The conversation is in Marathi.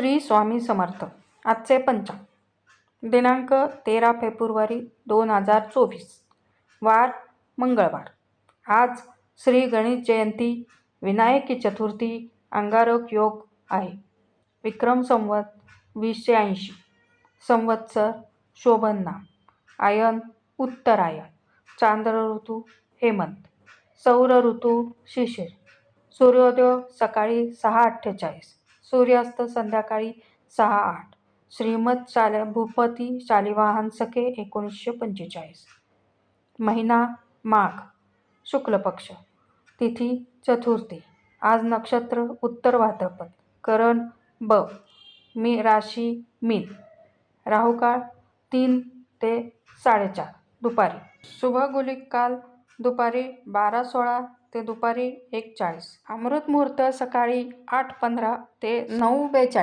श्री स्वामी समर्थ. आजचे पंचांग दिनांक 13 फेब्रुवारी 2024, वार मंगळवार. आज श्री गणेश जयंती, विनायकी चतुर्थी, अंगारक योग आहे. विक्रम संवत 2080, संवत्सर शोभन नाम, आयन उत्तरायण, चांद्र ऋतू हेमंत, सौर ऋतू शिशिर. सूर्योदय सकाळी 6:48, सूर्यास्त संध्याकाळी 6:08. श्रीमत भूपती शालिवाहन सखे 1945. महिना माघ, शुक्ल पक्ष, तिथी चतुर्थी. आज नक्षत्र उत्तर भाद्रपद, करण ब, राशी मीन, राहुकाळ 3 ते 4:30 दुपारी. शुभ गुलिक काल दुपारी 12:16 ते दुपारी 1:40. अमृत मुहूर्त सकाळी 8:15 ते 9:42.